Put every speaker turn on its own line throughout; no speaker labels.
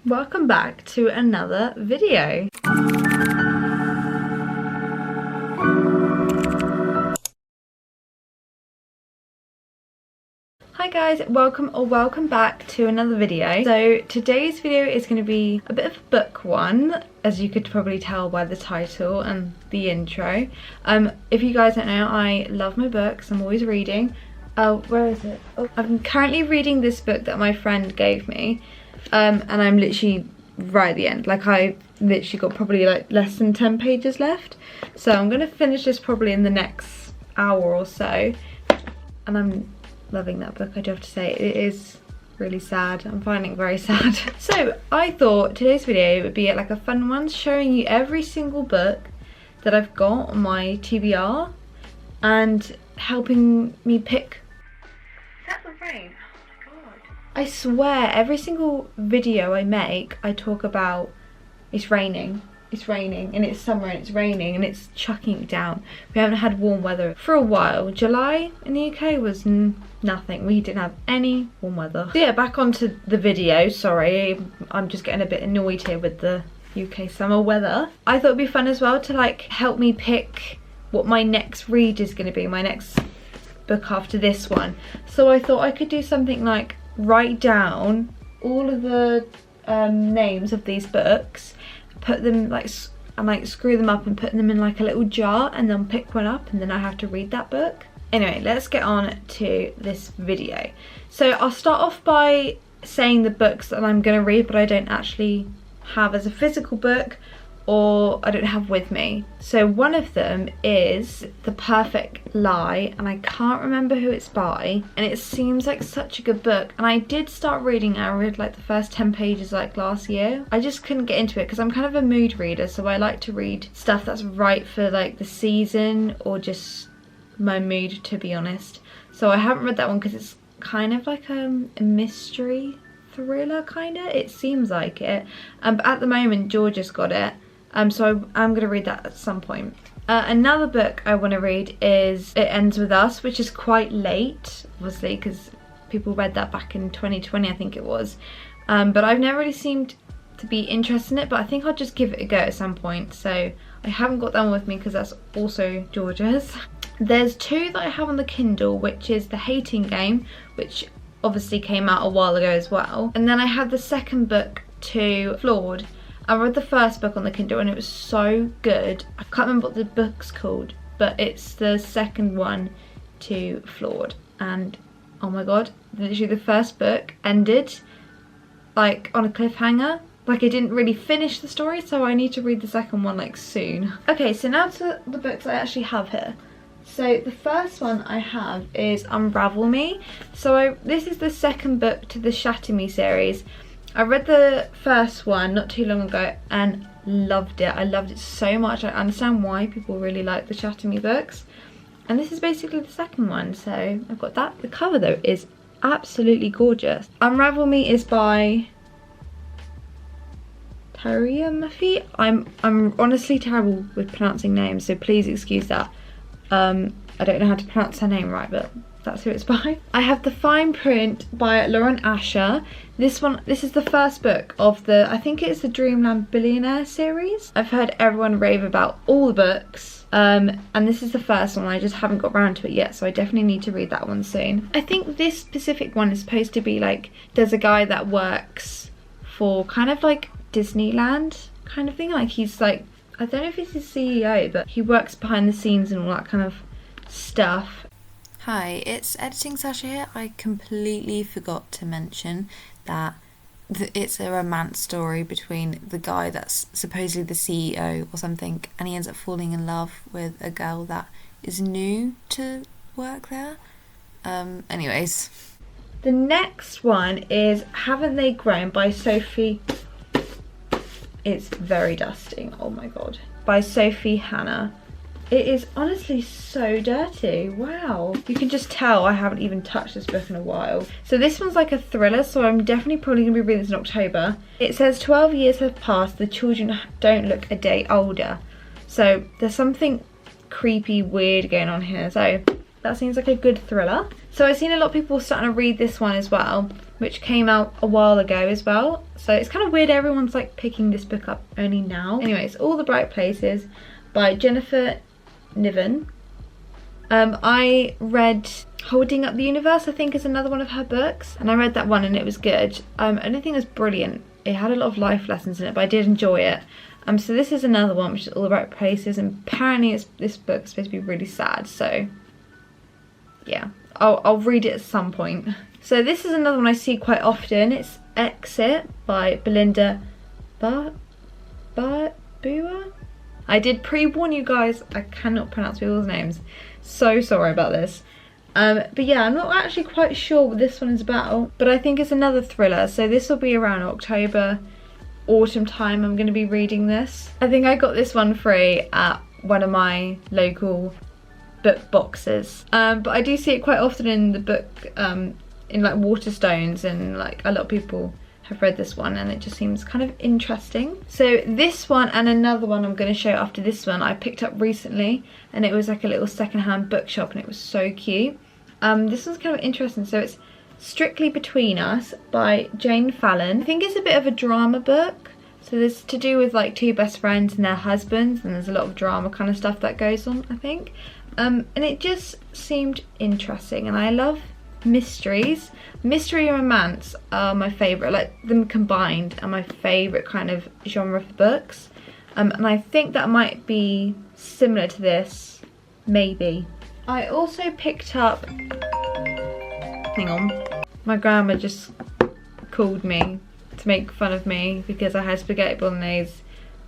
Welcome back to another video. Hi guys, welcome back to another video. So today's video is going to be a bit of a book one, as you could probably tell by the title and the intro. If you guys don't know, I love my books. I'm always reading. Where is it? Oh, I'm currently reading this book that my friend gave me, and I'm literally right at the end. Like, I literally got probably like less than 10 pages left, so I'm gonna finish this probably in the next hour or so, and I'm loving that book. I do have to say, it is really sad. I'm finding it very sad. So I thought today's video would be like a fun one, showing you every single book that I've got on my TBR and helping me pick. Is that the rain? Oh my god. I swear every single video I make, I talk about it's raining and it's summer and it's raining and it's chucking it down. We haven't had warm weather for a while. July in the UK was nothing. We didn't have any warm weather. So yeah, back onto the video. Sorry, I'm just getting a bit annoyed here with the UK summer weather. I thought it'd be fun as well to like help me pick what my next read is going to be, my next book after this one. So I thought I could do something like write down all of the names of these books, put them like screw them up and put them in like a little jar, and then pick one up, and then I have to read that book. Anyway, let's get on to this video. So I'll start off by saying the books that I'm going to read but I don't actually have as a physical book, or I don't have with me. So one of them is The Perfect Lie, and I can't remember who it's by, and it seems like such a good book, and I did start reading it. I read like the first 10 pages like last year. I just couldn't get into it because I'm kind of a mood reader, so I like to read stuff that's right for like the season or just my mood, to be honest. So I haven't read that one because it's kind of like a mystery thriller kinda, it seems like it, but at the moment Georgia's got it. So I'm going to read that at some point. Another book I want to read is It Ends With Us, which is quite late, obviously, because people read that back in 2020, I think it was. But I've never really seemed to be interested in it, but I think I'll just give it a go at some point. So I haven't got that one with me because that's also Georgia's. There's two that I have on the Kindle, which is The Hating Game, which obviously came out a while ago as well. And then I have the second book to Flawed. I read the first book on the Kindle and it was so good. I can't remember what the book's called, but it's the second one to Flawed. And oh my god, literally the first book ended like on a cliffhanger. Like, I didn't really finish the story, so I need to read the second one like soon. Okay, so now to the books I actually have here. So the first one I have is Unravel Me. So this is the second book to the Shatter Me series. I read the first one not too long ago and loved it. I loved it so much. I understand why people really like the Shatter Me books. And this is basically the second one, so I've got that. The cover though is absolutely gorgeous. Unravel Me is by Taria Murphy. I'm honestly terrible with pronouncing names, so please excuse that. I don't know how to pronounce her name right, but that's who it's by. I have The Fine Print by Lauren Asher. This is the first book of the, I think it's the Dreamland Billionaire series. I've heard everyone rave about all the books, and this is the first one. I just haven't got around to it yet, so I definitely need to read that one soon. I think this specific one is supposed to be like, there's a guy that works for kind of like Disneyland kind of thing. Like, he's like, I don't know if he's the CEO, but he works behind the scenes and all that kind of stuff.
Hi, it's Editing Sasha here. I completely forgot to mention that it's a romance story between the guy that's supposedly the CEO or something, and he ends up falling in love with a girl that is new to work there. Anyways.
The next one is Haven't They Grown by Sophie. It's very dusty, oh my god. By Sophie Hannah. It is honestly so dirty, wow. You can just tell I haven't even touched this book in a while. So this one's like a thriller, so I'm definitely probably going to be reading this in October. It says 12 years have passed, the children don't look a day older. So there's something creepy, weird going on here. So that seems like a good thriller. So I've seen a lot of people starting to read this one as well. which came out a while ago as well. So it's kind of weird everyone's like picking this book up only now. Anyway, it's All the Bright Places by Jennifer Niven. I read Holding Up the Universe, I think is another one of her books, and I read that one and it was good. I don't think it was brilliant. It had a lot of life lessons in it, but I did enjoy it. So this is another one, which is All the Right Places, and apparently this book is supposed to be really sad, so yeah, I'll read it at some point. So this is another one I see quite often. It's Exit by Belinda Bua. I did pre-warn you guys, I cannot pronounce people's names. So sorry about this. But yeah, I'm not actually quite sure what this one is about, but I think it's another thriller. So this will be around October, autumn time. I'm going to be reading this. I think I got this one free at one of my local book boxes. But I do see it quite often in the book, in like Waterstones, and like a lot of people have read this one and it just seems kind of interesting. So this one and another one I'm going to show after this one I picked up recently, and it was like a little secondhand bookshop and it was so cute. This one's kind of interesting. So it's Strictly Between Us by Jane Fallon. I think it's a bit of a drama book. So there's to do with like two best friends and their husbands, and there's a lot of drama kind of stuff that goes on, I think. And it just seemed interesting, and I love mysteries. Mystery and romance are my favourite, like them combined are my favourite kind of genre for books. And I think that might be similar to this, maybe. I also picked up, hang on, my grandma just called me to make fun of me because I had spaghetti bolognese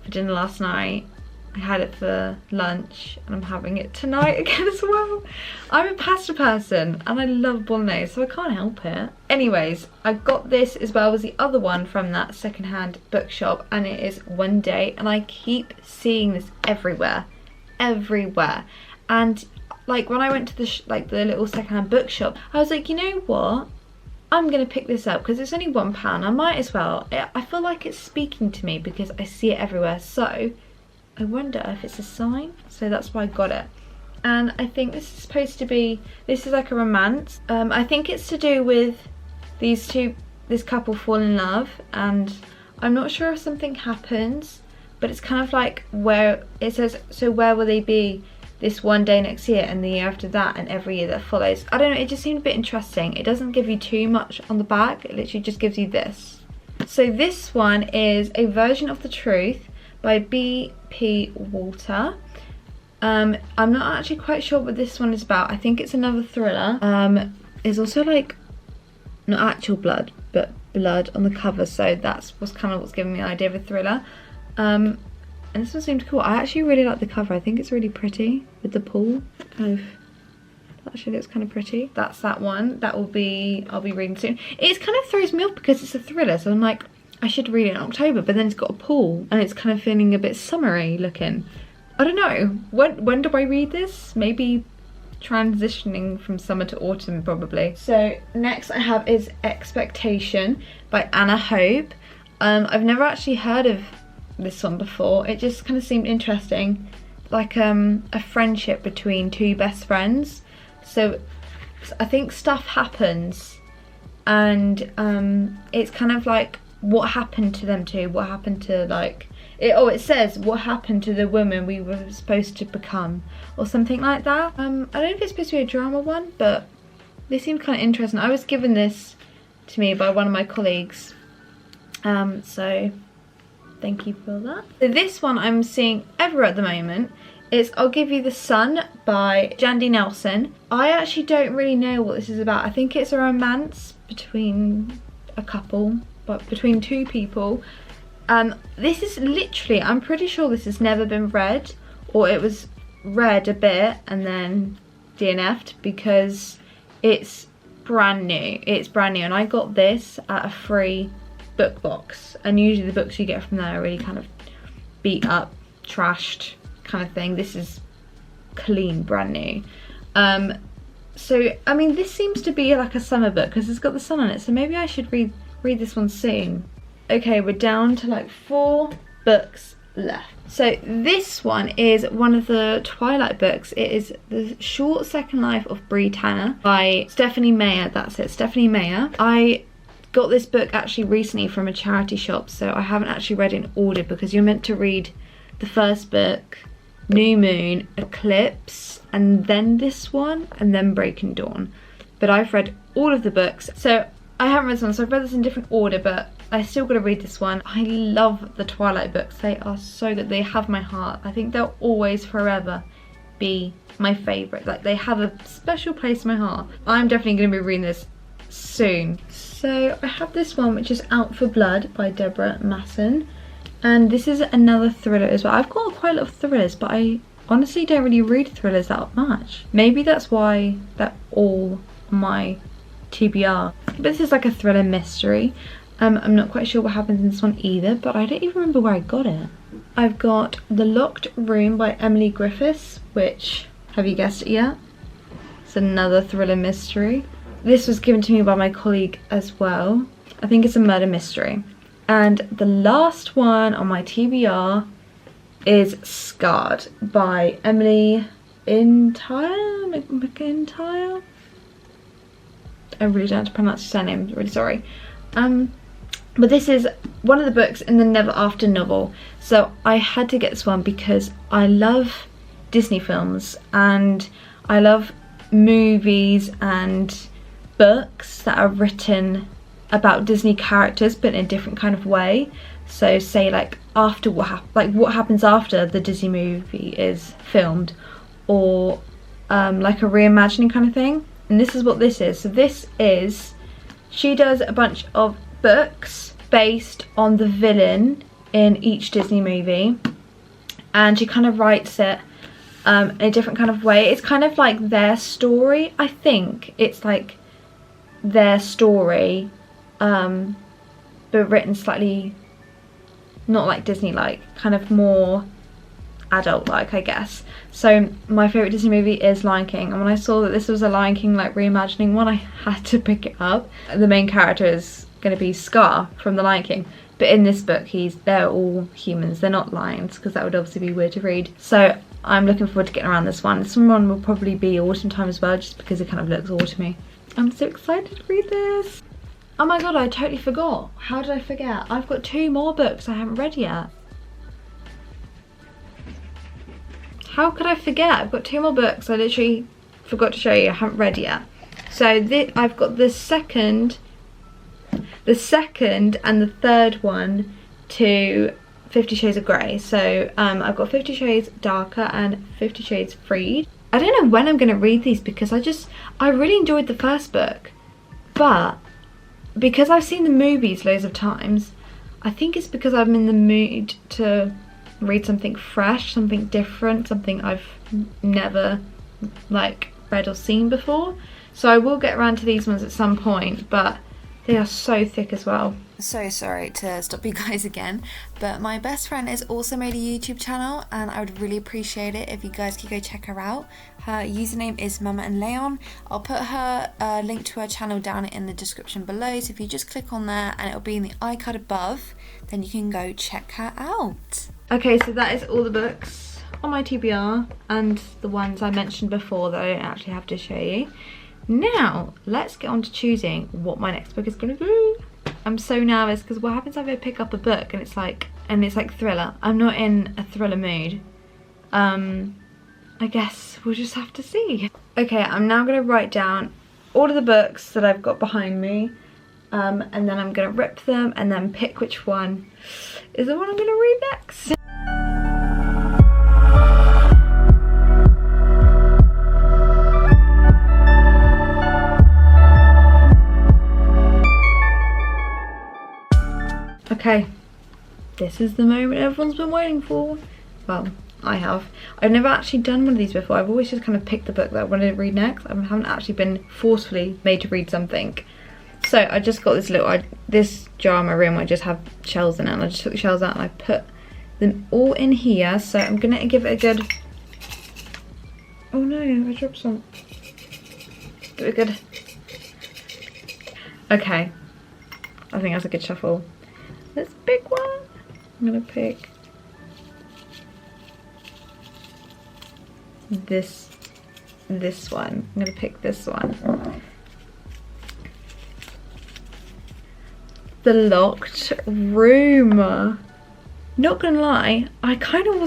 for dinner last night. I had it for lunch and I'm having it tonight again as well. I'm a pasta person and I love bolognese, so I can't help it. Anyways, I got this as well as the other one from that secondhand bookshop, and it is One Day, and I keep seeing this everywhere. And like when I went to the the little secondhand bookshop, I was like, you know what? I'm gonna pick this up because it's only £1. I might as well. I feel like it's speaking to me because I see it everywhere. So I wonder if it's a sign. So that's why I got it. And I think this is supposed to be, this is like a romance. I think it's to do with this couple fall in love, and I'm not sure if something happens, but it's kind of like where it says, so where will they be this one day next year and the year after that and every year that follows. I don't know, it just seemed a bit interesting. It doesn't give you too much on the back, it literally just gives you this. So this one is A Version of the Truth by B.P. Walter. I'm not actually quite sure what this one is about. I think it's another thriller. There's also like not actual blood, but blood on the cover, so that's what's giving me an idea of a thriller. And this one seemed cool. I actually really like the cover. I think it's really pretty with the pool. That actually looks kind of pretty. That's that one. I'll be reading soon. It kind of throws me off because it's a thriller, so I'm like, I should read it in October, but then it's got a pool and it's kind of feeling a bit summery looking. I don't know. When do I read this? Maybe transitioning from summer to autumn probably. So next I have is Expectation by Anna Hope. I've never actually heard of this one before. It just kind of seemed interesting, like a friendship between two best friends. So I think stuff happens and it's kind of like what happened to them two, what happened to like it says what happened to the woman we were supposed to become or something like that. I don't know if it's supposed to be a drama one, but they seemed kind of interesting. I was given this to me by one of my colleagues, so thank you for that. So this one I'm seeing everywhere at the moment is I'll Give You the Sun by Jandy Nelson. I actually don't really know what this is about. I think it's a romance between a couple, but between two people. This is literally, I'm pretty sure this has never been read, or it was read a bit and then DNF'd because it's brand new. It's brand new, and I got this at a free book box, and usually the books you get from there are really kind of beat up, trashed kind of thing. This is clean, brand new. So I mean, this seems to be like a summer book because it's got the sun on it, so maybe I should read this one soon. Okay, we're down to like 4 books left. So this one is one of the Twilight books. It is The Short Second Life of Bree Tanner by Stephanie Meyer. That's it, Stephanie Meyer. I got this book actually recently from a charity shop, so I haven't actually read it in order because you're meant to read the first book, New Moon, Eclipse, and then this one, and then Breaking Dawn. But I've read all of the books, so I haven't read this one, so I've read this in different order, but I still got to read this one. I love the Twilight books. They are so good. They have my heart. I think they'll always, forever be my favourite. Like, they have a special place in my heart. I'm definitely going to be reading this soon. So I have this one, which is Out for Blood by Deborah Masson. And this is another thriller as well. I've got quite a lot of thrillers, but I honestly don't really read thrillers that much. Maybe that's why they're all my TBR. But this is like a thriller mystery. I'm not quite sure what happens in this one either, but I don't even remember where I got it. I've got The Locked Room by Emily Griffiths, which, have you guessed it yet? It's another thriller mystery. This was given to me by my colleague as well. I think it's a murder mystery. And the last one on my TBR is Scarred by Emily McIntyre? I really don't know how to pronounce her surname, I'm really sorry. But this is one of the books in the Never After novel. So I had to get this one because I love Disney films and I love movies and books that are written about Disney characters but in a different kind of way. So say like after what happens after the Disney movie is filmed, or like a reimagining kind of thing. And this is what this is. So this is, she does a bunch of books based on the villain in each Disney movie, and she kind of writes it in a different kind of way. It's kind of like their story. I think it's like their story, but written slightly not like Disney like, kind of more adult like, I guess. So my favourite Disney movie is Lion King, and when I saw that this was a Lion King like reimagining one, I had to pick it up. The main character is going to be Scar from the Lion King, but in this book they're all humans, they're not lions, because that would obviously be weird to read. So I'm looking forward to getting around this one. This one will probably be autumn time as well, just because it kind of looks autumny. I'm so excited to read this. Oh my god, I totally forgot. How did I forget? I've got 2 more books I haven't read yet. How could I forget? I've got 2 more books I literally forgot to show you I haven't read yet. So I've got the second and the third one to 50 Shades of Grey. So I've got 50 Shades Darker and 50 Shades Freed. I don't know when I'm going to read these because I really enjoyed the first book, but because I've seen the movies loads of times, I think it's because I'm in the mood to read something fresh, something different, something I've never like read or seen before. So I will get around to these ones at some point, but they are so thick as well.
So sorry to stop you guys again, but my best friend has also made a YouTube channel, and I would really appreciate it if you guys could go check her out. Her username is Mama and Leon. I'll put her link to her channel down in the description below, so if you just click on there and it'll be in the iCard above, then you can go check her out.
Okay, so that is all the books on my TBR and the ones I mentioned before that I don't actually have to show you. Now, let's get on to choosing what my next book is going to be. I'm so nervous because what happens if I pick up a book and it's like thriller? I'm not in a thriller mood. I guess we'll just have to see. Okay, I'm now going to write down all of the books that I've got behind me, and then I'm going to rip them and then pick which one is the one I'm going to read next. Okay, this is the moment everyone's been waiting for. Well, I have. I've never actually done one of these before. I've always just kind of picked the book that I wanted to read next. I haven't actually been forcefully made to read something. So I just got this jar in my room. I just have shells in it, and I just took the shells out and I put them all in here. So I'm gonna give it a good. Oh no, I dropped some. Give it a good. Okay, I think that's a good shuffle. Let's pick one. I'm gonna pick this one. I'm gonna pick this one. The Locked Room. Not gonna lie, I kind of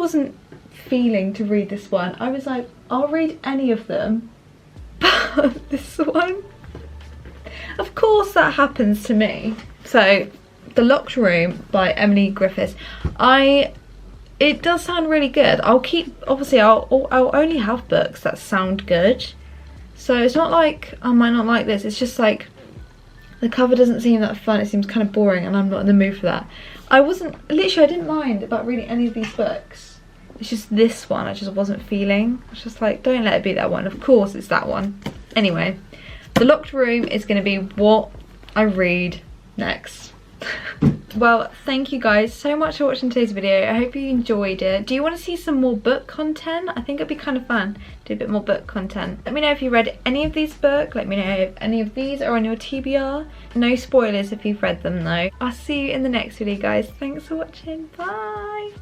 wasn't feeling to read this one. I was like, I'll read any of them, but this one, of course that happens to me. So, The Locked Room by Emily Griffiths. It does sound really good. Obviously I'll only have books that sound good. So it's not like I might not like this, it's just like the cover doesn't seem that fun, it seems kind of boring and I'm not in the mood for that. I didn't mind about reading any of these books. It's just this one I just wasn't feeling. I was just like, don't let it be that one. Of course it's that one. Anyway, The Locked Room is going to be what I read next. Well, thank you guys so much for watching today's video. I hope you enjoyed it. Do you want to see some more book content? I think it'd be kind of fun to do a bit more book content. Let me know if you read any of these books. Let me know if any of these are on your TBR. No spoilers if you've read them though. I'll see you in the next video, guys. Thanks for watching. Bye.